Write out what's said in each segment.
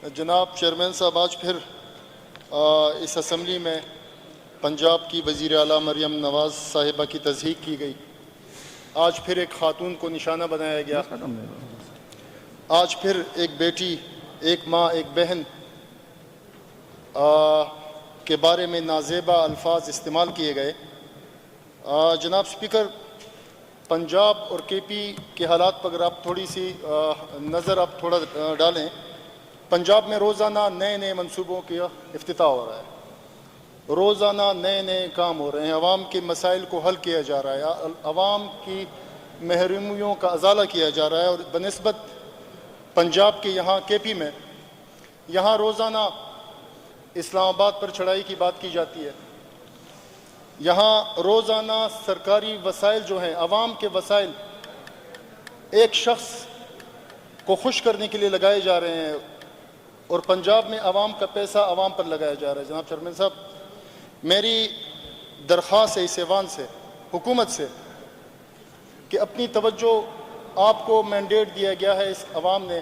جناب چیئرمین صاحب، آج پھر اس اسمبلی میں پنجاب کی وزیر اعلیٰ مریم نواز صاحبہ کی تصحیح کی گئی۔ آج پھر ایک خاتون کو نشانہ بنایا گیا۔ آج پھر ایک بیٹی، ایک ماں، ایک بہن کے بارے میں نازیبا الفاظ استعمال کیے گئے۔ جناب اسپیکر، پنجاب اور کے پی کے حالات پر اگر آپ تھوڑی سی نظر آپ تھوڑا ڈالیں، پنجاب میں روزانہ نئے منصوبوں کا افتتاح ہو رہا ہے، روزانہ نئے کام ہو رہے ہیں، عوام کے مسائل کو حل کیا جا رہا ہے، عوام کی محرومیوں کا ازالہ کیا جا رہا ہے۔ اور بنسبت پنجاب کے یہاں کے پی میں یہاں روزانہ اسلام آباد پر چڑھائی کی بات کی جاتی ہے، یہاں روزانہ سرکاری وسائل جو ہیں، عوام کے وسائل ایک شخص کو خوش کرنے کے لیے لگائے جا رہے ہیں، اور پنجاب میں عوام کا پیسہ عوام پر لگایا جا رہا ہے۔ جناب چیئرمین صاحب، میری درخواست ہے اس ایوان سے، حکومت سے، کہ اپنی توجہ، آپ کو مینڈیٹ دیا گیا ہے اس عوام نے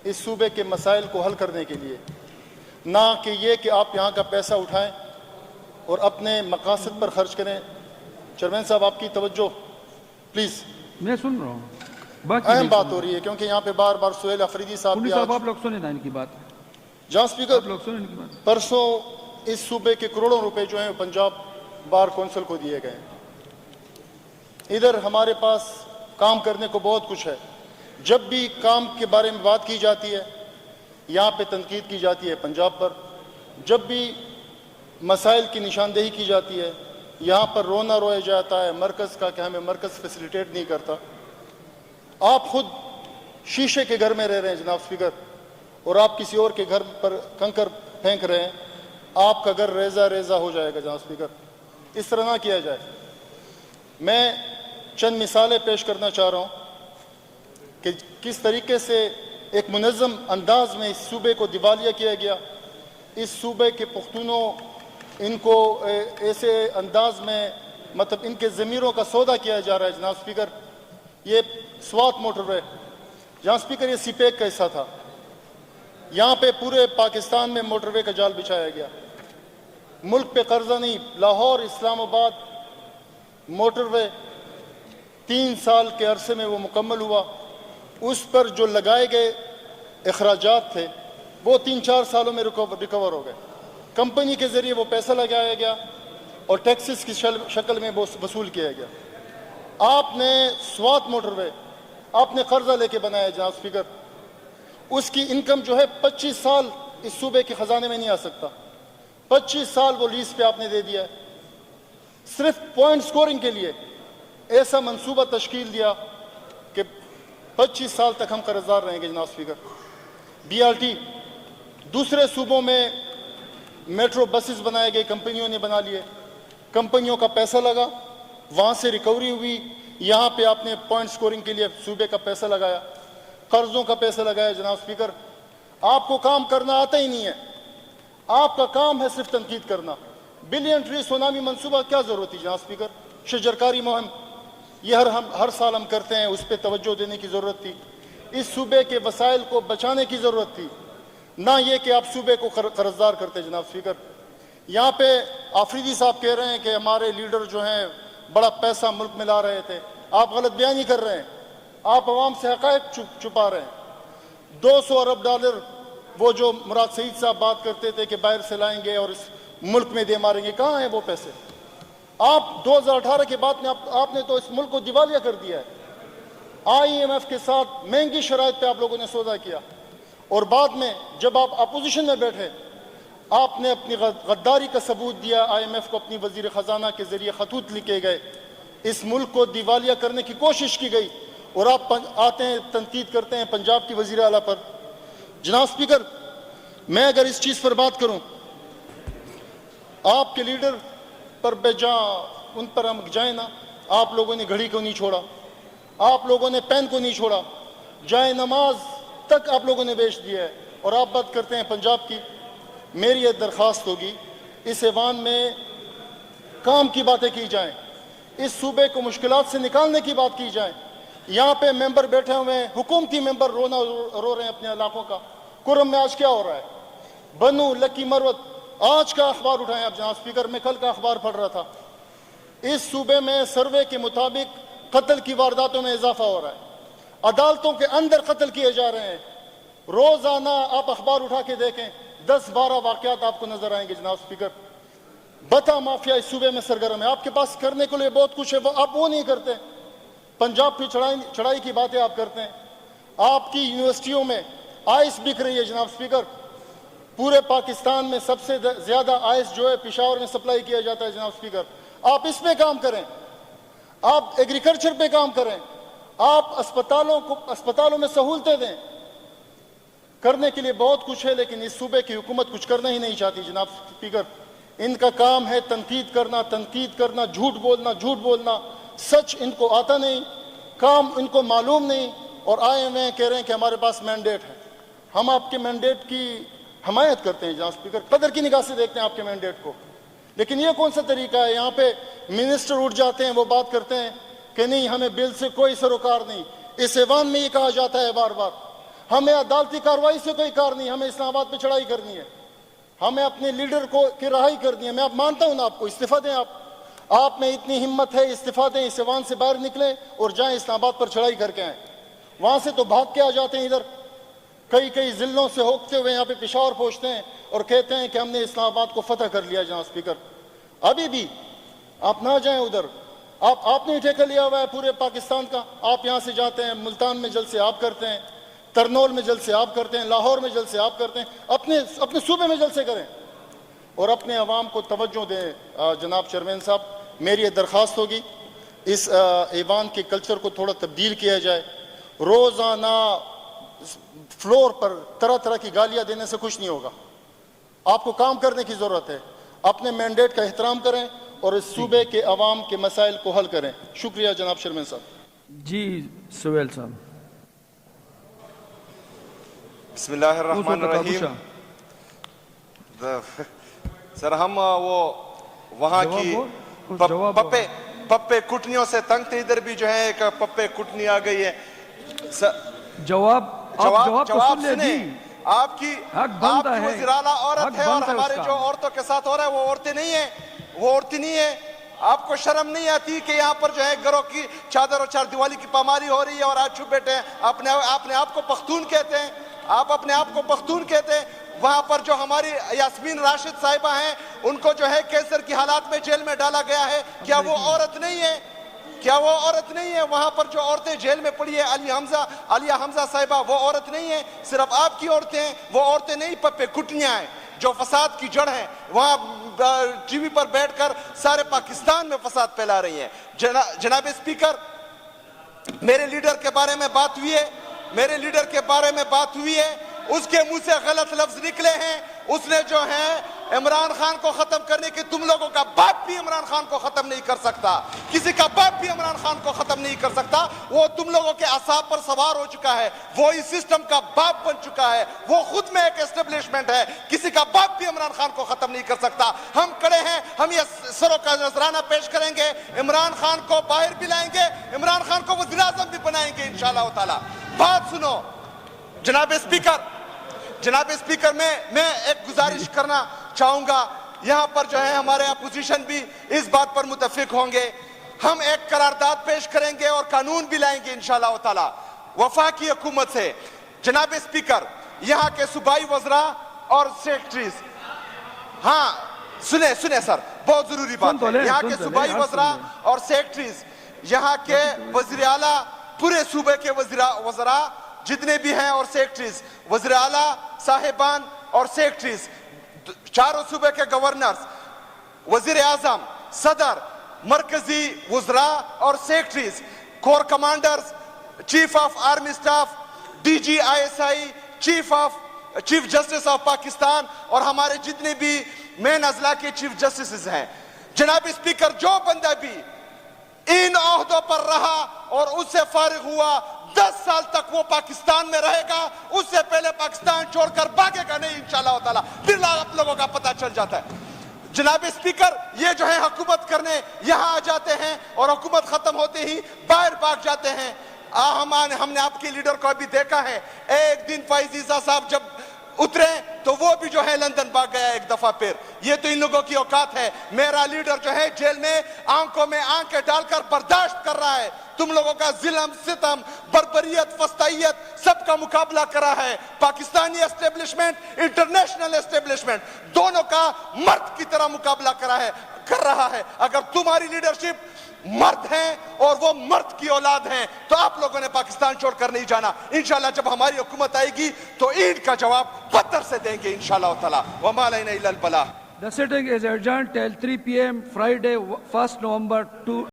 اس صوبے کے مسائل کو حل کرنے کے لیے، نہ کہ یہ کہ آپ یہاں کا پیسہ اٹھائیں اور اپنے مقاصد پر خرچ کریں۔ چیئرمین صاحب، آپ کی توجہ پلیز، میں سن رہا ہوں، اہم بات ہو رہی ہے، کیونکہ یہاں پہ بار بار سہیل افریدی صاحب بھی آپ لوگ سنیں نا ان کی بات۔ جہاں اسپیکر، آپ لوگ سنیں ان کی بات۔ پرسوں اس صوبے کے کروڑوں روپے جو ہیں پنجاب بار کونسل کو دیے گئے ہیں۔ ادھر ہمارے پاس کام کرنے کو بہت کچھ ہے، جب بھی کام کے بارے میں بات کی جاتی ہے یہاں پہ تنقید کی جاتی ہے پنجاب پر، جب بھی مسائل کی نشاندہی کی جاتی ہے یہاں پر رونا رویا جاتا ہے مرکز کا کہ ہمیں مرکز فیسیلیٹیٹ نہیں کرتا۔ آپ خود شیشے کے گھر میں رہ رہے ہیں جناب اسپیکر، اور آپ کسی اور کے گھر پر کنکر پھینک رہے ہیں، آپ کا گھر ریزہ ہو جائے گا۔ جناب اسپیکر، اس طرح نہ کیا جائے۔ میں چند مثالیں پیش کرنا چاہ رہا ہوں کہ کس طریقے سے ایک منظم انداز میں اس صوبے کو دیوالیہ کیا گیا، اس صوبے کے پختونوں ان کو ایسے انداز میں مطلب ان کے ضمیروں کا سودا کیا جا رہا ہے۔ جناب اسپیکر، یہ سوات موٹر وے، جہاں اسپیکر یہ سی پیک کا حصہ تھا، یہاں پہ پورے پاکستان میں موٹر وے کا جال بچھایا گیا، ملک پہ قرضہ نہیں، لاہور اسلام آباد موٹر وے 3 سال کے عرصے میں وہ مکمل ہوا، اس پر جو لگائے گئے اخراجات تھے وہ 3-4 سالوں میں ریکور ہو گئے، کمپنی کے ذریعے وہ پیسہ لگایا گیا اور ٹیکسز کی شکل میں وصول کیا گیا۔ آپ نے سوات موٹر وے آپ نے قرضہ لے کے بنایا جناب اسپیکر، اس کی انکم جو ہے 25 سال اس صوبے کے خزانے میں نہیں آ سکتا، 25 سال وہ لیز پہ آپ نے دے دیا ہے، صرف پوائنٹ سکورنگ کے لیے ایسا منصوبہ تشکیل دیا کہ 25 سال تک ہم قرضدار رہیں گے۔ جناب اسپیکر، بی آر ٹی دوسرے صوبوں میں میٹرو بسز بنائے گئے، کمپنیوں نے بنا لیے، کمپنیوں کا پیسہ لگا، وہاں سے ریکوری ہوئی، یہاں پہ آپ نے پوائنٹ سکورنگ کے لیے صوبے کا پیسہ لگایا، قرضوں کا پیسہ لگایا۔ جناب اسپیکر، آپ کو کام کرنا آتا ہی نہیں ہے، آپ کا کام ہے صرف تنقید کرنا۔ بلین ٹری سونامی منصوبہ کیا ضرورت تھی جناب اسپیکر؟ شجرکاری مہم یہ ہر سال ہم کرتے ہیں، اس پہ توجہ دینے کی ضرورت تھی، اس صوبے کے وسائل کو بچانے کی ضرورت تھی، نہ یہ کہ آپ صوبے کو قرضدار کرتے۔ جناب اسپیکر، یہاں پہ آفریدی صاحب کہہ رہے ہیں کہ ہمارے لیڈر جو ہیں بڑا پیسہ ملک میں لا رہے تھے، آپ غلط بیانی کر رہے ہیں، آپ عوام سے حقائق چھپا رہے ہیں۔ 200 ارب ڈالر وہ جو مراد سعید صاحب بات کرتے تھے کہ باہر سے لائیں گے اور اس ملک میں دے ماریں گے، کہاں ہیں وہ پیسے؟ آپ 2018 کے بعد میں آپ نے تو اس ملک کو دیوالیہ کر دیا ہے، آئی ایم ایف کے ساتھ مہنگی شرائط پہ آپ لوگوں نے سودا کیا، اور بعد میں جب آپ اپوزیشن میں بیٹھے آپ نے اپنی غداری کا ثبوت دیا، آئی ایم ایف کو اپنی وزیر خزانہ کے ذریعے خطوط لکھے گئے، اس ملک کو دیوالیہ کرنے کی کوشش کی گئی، اور آپ آتے ہیں تنقید کرتے ہیں پنجاب کی وزیر اعلیٰ پر۔ جناب اسپیکر، میں اگر اس چیز پر بات کروں، آپ کے لیڈر پر ان پر ہم جائیں نا، آپ لوگوں نے گھڑی کو نہیں چھوڑا، آپ لوگوں نے پین کو نہیں چھوڑا، جائے نماز تک آپ لوگوں نے بیچ دیا ہے، اور آپ بات کرتے ہیں پنجاب کی۔ میری یہ درخواست ہوگی اس ایوان میں کام کی باتیں کی جائیں، اس صوبے کو مشکلات سے نکالنے کی بات کی جائے۔ یہاں پہ ممبر بیٹھے ہوئے ہیں، حکومتی ممبر رو رہے ہیں اپنے علاقوں کا، کرم میں آج کیا ہو رہا ہے؟ بنو لکی مروت، آج کا اخبار اٹھائیں آپ جناب سپیکر، میں کل کا اخبار پڑھ رہا تھا، اس صوبے میں سروے کے مطابق قتل کی وارداتوں میں اضافہ ہو رہا ہے، عدالتوں کے اندر قتل کیے جا رہے ہیں، روزانہ آپ اخبار اٹھا کے دیکھیں 10-12 واقعات آپ کو نظر آئیں گے جناب سپیکر۔ بتا مافیا اس صوبے میں سرگرم ہے، آپ کے پاس کرنے کے لیے بہت کچھ ہے، آپ وہ نہیں کرتے۔ پنجاب پہ چڑھائی کی باتیں آپ کرتے ہیں، آپ کی یونیورسٹیوں میں آئس بک رہی ہے جناب سپیکر، پورے پاکستان میں سب سے زیادہ آئس جو ہے پشاور میں سپلائی کیا جاتا ہے جناب سپیکر، آپ اس پہ کام کریں، آپ ایگریکلچر پہ کام کریں، آپ اسپتالوں میں سہولتیں دیں، کرنے کے لیے بہت کچھ ہے، لیکن اس صوبے کی حکومت کچھ کرنا ہی نہیں چاہتی جناب سپیکر۔ ان کا کام ہے تنقید کرنا، جھوٹ بولنا، سچ ان کو آتا نہیں، کام ان کو معلوم نہیں، اور آئے ہوئے کہہ رہے ہیں کہ ہمارے پاس مینڈیٹ ہے۔ ہم آپ کے مینڈیٹ کی حمایت کرتے ہیں جناب سپیکر، قدر کی نگاہ سے دیکھتے ہیں آپ کے مینڈیٹ کو، لیکن یہ کون سا طریقہ ہے؟ یہاں پہ منسٹر اٹھ جاتے ہیں، وہ بات کرتے ہیں کہ نہیں ہمیں بل سے کوئی سروکار نہیں، اس ایوان میں یہ کہا جاتا ہے بار بار، ہمیں عدالتی کارروائی سے کوئی کار نہیں، ہمیں اسلام آباد پہ چڑھائی کرنی ہے، ہمیں اپنے لیڈر کی رہائی کرنی ہے۔ میں اب مانتا ہوں نا آپ کو، استعفیٰ دیں، آپ میں اتنی ہمت ہے، استعفیٰ دیں، اس ایوان سے باہر نکلیں اور جائیں اسلام آباد پر چڑھائی کر کے آئیں۔ وہاں سے تو بھاگ کے آ جاتے ہیں، ادھر کئی ضلعوں سے ہوکتے ہوئے یہاں پہ پشاور پہنچتے ہیں اور کہتے ہیں کہ ہم نے اسلام آباد کو فتح کر لیا جناب سپیکر۔ ابھی بھی آپ نہ جائیں ادھر، آپ نے ٹھیکہ لیا ہوا ہے پورے پاکستان کا، آپ یہاں سے جاتے ہیں، ملتان میں جلسے آپ کرتے ہیں، ترنول میں جلسے آپ کرتے ہیں، لاہور میں جلسے آپ کرتے ہیں، اپنے صوبے میں جلسے کریں اور اپنے عوام کو توجہ دیں۔ جناب چیئرمین صاحب، میری یہ درخواست ہوگی اس ایوان کے کلچر کو تھوڑا تبدیل کیا جائے، روزانہ فلور پر طرح طرح کی گالیاں دینے سے کچھ نہیں ہوگا، آپ کو کام کرنے کی ضرورت ہے، اپنے مینڈیٹ کا احترام کریں اور اس صوبے کے عوام کے مسائل کو حل کریں۔ شکریہ جناب چیئرمین صاحب۔ جی سویل صاحب۔ بسم اللہ الرحمن الرحیم۔ سر ہم وہاں کی پپے کٹنیوں سے تنگ تھے، ادھر بھی جو ہے ایک پپے کٹنی آ گئی ہے۔ جواب تو سن لیں جی، آپ کی وزیراعلیٰ عورت ہے اور ہمارے جو عورتوں کے ساتھ ہو رہا ہے وہ عورتیں نہیں ہیں، وہ عورتیں نہیں ہیں۔ آپ کو شرم نہیں آتی کہ یہاں پر جو ہے گھروں کی چادر اور چار دیوالی کی پاماری ہو رہی ہے اور آج چھپ بیٹھے ہیں، اپنے آپ کو پختون کہتے ہیں، آپ اپنے آپ کو پختون کہتے ہیں۔ وہاں پر جو ہماری یاسمین راشد صاحبہ ہیں ان کو جو ہے کینسر کی حالات میں جیل میں ڈالا گیا ہے، کیا وہ عورت نہیں ہے؟ کیا وہ عورت نہیں ہے؟ وہاں پر جو عورتیں جیل میں پڑی ہے، عالیہ حمزہ صاحبہ، وہ عورت نہیں ہے؟ صرف آپ کی عورتیں ہیں، وہ عورتیں نہیں، پپے کٹنیاں ہیں جو فساد کی جڑ ہیں، وہاں ٹی وی پر بیٹھ کر سارے پاکستان میں فساد پھیلا رہی ہیں۔ جناب اسپیکر، میرے لیڈر کے بارے میں بات ہوئی ہے، اس کے منہ سے غلط لفظ نکلے ہیں، اس نے جو ہے عمران خان کو ختم کرنے کی، تم لوگوں کا باپ بھی عمران خان کو ختم نہیں کر سکتا، کسی کا باپ بھی عمران خان کو ختم نہیں کر سکتا، وہ تم لوگوں کے اعصاب پر سوار ہو چکا ہے، وہ اس سسٹم کا باپ بن چکا ہے، وہ خود میں ایک اسٹیبلشمنٹ ہے، کسی کا باپ بھی عمران خان کو ختم نہیں کر سکتا۔ ہم کڑے ہیں، ہم یہ سروں کا نذرانہ پیش کریں گے، عمران خان کو باہر بھی لائیں گے، عمران خان کو وزیر اعظم بھی بنائیں گے انشاءاللہ تعالی۔ بات سنو جناب اسپیکر، میں ایک گزارش کرنا چاہوں گا، یہاں پر جو ہے ہمارے اپوزیشن بھی اس بات پر متفق ہوں گے، ہم ایک قرارداد پیش کریں گے اور قانون بھی لائیں گے انشاءاللہ تعالی وفاقی حکومت سے۔ جناب اسپیکر، یہاں کے صوبائی وزراء اور سیکٹریز، ہاں سنیں سر، بہت ضروری بات ہے، یہاں کے صوبائی وزراء اور سیکٹریز، یہاں کے وزیر اعلیٰ، پورے صوبے کے وزراء جتنے بھی ہیں اور سیکٹریز، وزیر اعلیٰ صاحبان اور سیکٹریز، چاروں صوبے کے گورنرز، وزیر اعظم، صدر، مرکزی وزراء اور secretaries, corps commanders, chief of army staff, D G ISI، chief justice of Pakistan اور ہمارے جتنے بھی مین اضلاع کے چیف جسٹسز ہیں۔ جناب اسپیکر، جو بندہ بھی ان عہدوں پر رہا اور اس سے فارغ ہوا، 10 سال تک وہ پاکستان میں رہے گا، اس سے پہلے پاکستان چھوڑ کر بھاگے گا نہیں انشاءاللہ تعالی، پھر آپ لوگوں کا پتہ چل جاتا ہے۔ جناب اسپیکر، یہ جو ہے حکومت کرنے یہاں آ جاتے ہیں اور حکومت ختم ہوتے ہی باہر بھاگ جاتے ہیں۔ ہم نے آپ کے لیڈر کو ابھی دیکھا ہے، ایک دن فائز عیسیٰ صاحب جب اترے تو وہ بھی جو ہے لندن بھاگ گیا ایک دفعہ پھر. یہ تو ان لوگوں کی اوقات ہے. میرا لیڈر جو ہے جیل میں آنکھوں میں آنکھیں ڈال کر برداشت کر رہا ہے. تم لوگوں کا ظلم ستم بربریت فسطائیت سب کا مقابلہ کرا ہے. پاکستانی اسٹیبلشمنٹ انٹرنیشنل اسٹیبلشمنٹ دونوں کا مرد کی طرح مقابلہ کر رہا ہے. اگر تمہاری لیڈرشپ مرد ہیں اور وہ مرد کی اولاد ہیں تو آپ لوگوں نے پاکستان چھوڑ کر نہیں جانا. انشاءاللہ جب ہماری حکومت آئے گی تو اینٹ کا جواب پتھر سے دیں گے انشاءاللہ تعالی. وما علینا الا البلاغ. The sitting is adjourned till 3 p.m. Friday, 1st November 2.